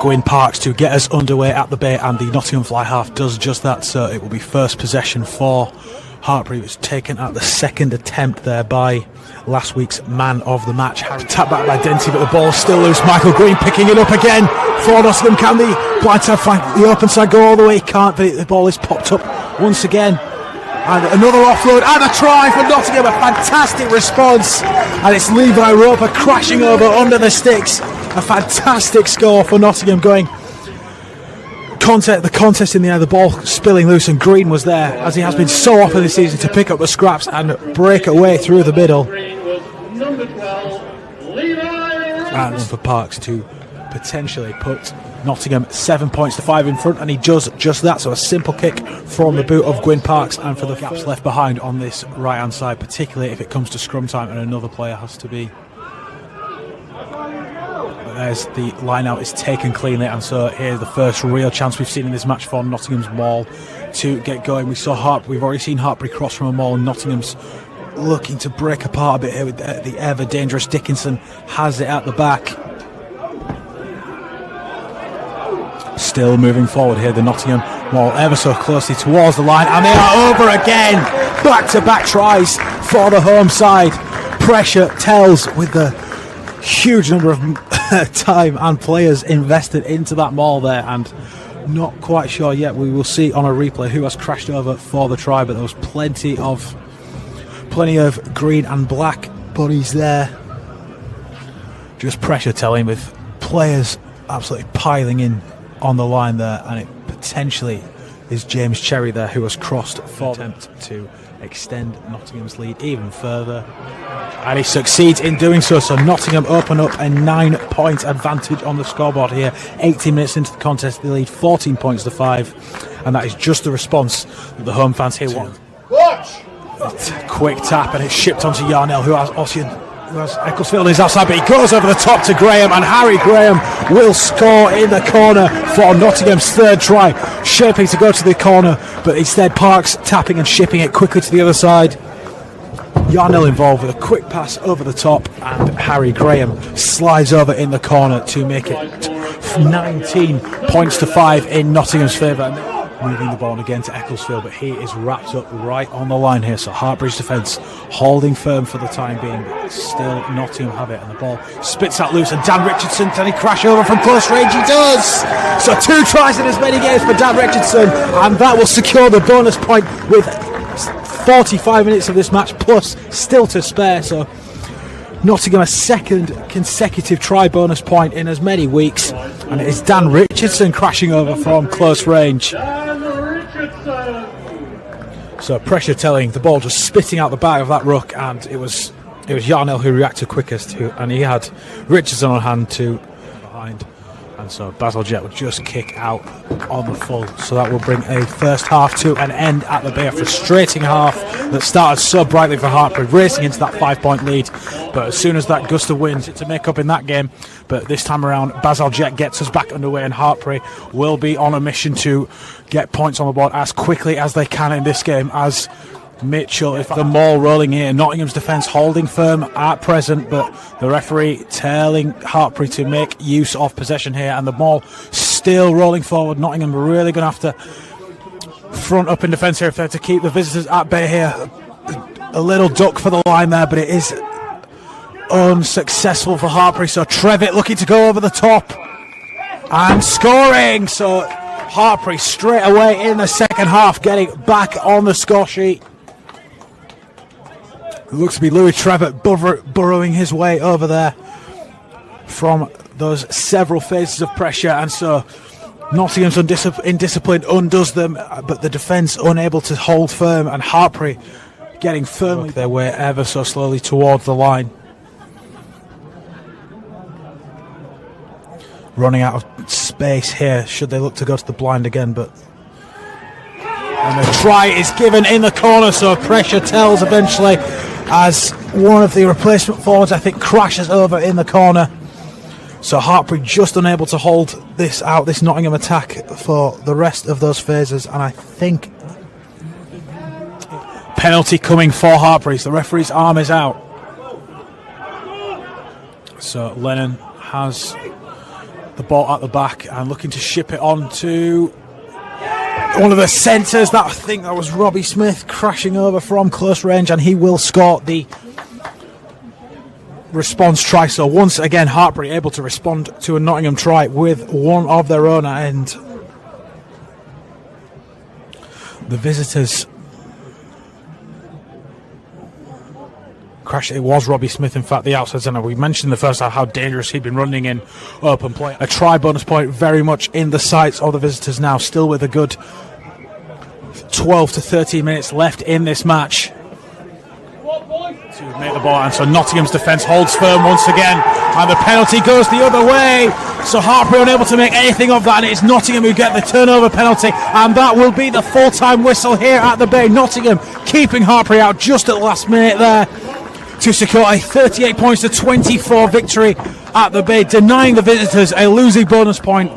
Gwyn Parks to get us underway at the bay, and the Nottingham fly half does just that. So it will be first possession for Hartpury. It was taken at the second attempt there by last week's man of the match. Tap back by Denty, but the ball's still loose. Michael Green picking it up again for Nottingham. Can the blindside find the open side go all the way? He can't, but the ball is popped up once again. And another offload and a try for Nottingham. A fantastic response. And it's Levi Roper crashing over under the sticks. A fantastic score for Nottingham going. The contest in the air, the ball spilling loose, and Green was there, as he has been so often this season, to pick up the scraps and break away through the middle. And for Parks to potentially put Nottingham 7 points to 5 in front, and he does just that. So a simple kick from the boot of Gwyn Parks, and for the gaps left behind on this right hand side, particularly if it comes to scrum time and another player has to be. There's the line out, is taken cleanly, and so here's the first real chance we've seen in this match for Nottingham's maul to get going. We've already seen Hartpury cross from a maul, and Nottingham's looking to break apart a bit here with the ever dangerous Dickinson has it at the back. Still moving forward here, the Nottingham maul ever so closely towards the line, and they are over again. Back-to-back tries for the home side. Pressure tells with the huge number of time and players invested into that maul there, and not quite sure yet. We will see on a replay who has crashed over for the try, but there was plenty of green and black bodies there. Just pressure telling, with players absolutely piling in on the line there, and it potentially is James Cherry there who has crossed for the attempt to extend Nottingham's lead even further, and he succeeds in doing so. So Nottingham open up a 9-point advantage on the scoreboard here. 18 minutes into the contest, they lead 14 points to 5, and that is just the response that the home fans here want. Quick tap, and it's shipped onto Yarnell, who has Ecclesfield on his outside, but he goes over the top to Graham, and Harry Graham will score in the corner for Nottingham's third try. Shaping to go to the corner, but instead Parks tapping and shipping it quickly to the other side. Yarnell involved with a quick pass over the top, and Harry Graham slides over in the corner to make it 19 points to 5 in Nottingham's favour. Moving the ball on again to Ecclesfield, but he is wrapped up right on the line here. So Hartpury's defence holding firm for the time being, but still Nottingham have it, and the ball spits out loose, and Dan Richardson, can he crash over from close range? He does! So 2 tries in as many games for Dan Richardson, and that will secure the bonus point with 45 minutes of this match plus still to spare. So Nottingham a second consecutive try bonus point in as many weeks, and it is Dan Richardson crashing over from close range. So pressure telling, the ball just spitting out the back of that ruck, and it was Yarnell who reacted quickest, and he had Richardson on hand to behind, and so Bazalgette would just kick out on the full. So that will bring a first half to an end at the bay. A frustrating half that started so brightly for Hartpury, racing into that 5-point lead, but as soon as that gust of wind to make up in that game, but this time around Bazalgette gets us back underway, and Hartpury will be on a mission to get points on the board as quickly as they can in this game, as Mitchell, if the maul rolling here. Nottingham's defence holding firm at present, but the referee telling Hartpury to make use of possession here, and the ball still rolling forward. Nottingham are really going to have to front up in defence here if they're to keep the visitors at bay here. A little duck for the line there, but it is unsuccessful for Hartpury. So Trevitt looking to go over the top and scoring. So Hartpury straight away in the second half getting back on the score sheet. It looks to be Louis Trevitt burrowing his way over there from those several phases of pressure, and so Nottingham's indiscipline undoes them, but the defence unable to hold firm, and Hartpury getting firmly their way ever so slowly towards the line. Running out of space here should they look to go to the blind again, but and the try is given in the corner, so pressure tells eventually as one of the replacement forwards, I think, crashes over in the corner. So Hartpury just unable to hold this out, this Nottingham attack, for the rest of those phases, and I think penalty coming for Hartpury. So the referee's arm is out. So Lennon has the ball at the back and looking to ship it on to one of the centres. I think that was Robbie Smith crashing over from close range, and he will score the response try. So once again, Hartpury able to respond to a Nottingham try with one of their own, and the visitors crash. It was Robbie Smith, in fact, the outside centre. We mentioned in the first half how dangerous he'd been running in open play. A try bonus point very much in the sights of the visitors now, still with a good 12 to 13 minutes left in this match to make the ball. And so Nottingham's defence holds firm once again, and the penalty goes the other way. So Hartpury unable to make anything of that, and it's Nottingham who get the turnover penalty, and that will be the full-time whistle here at the Bay. Nottingham keeping Hartpury out just at the last minute there to secure a 38 points to 24 victory at the Bay, denying the visitors a losing bonus point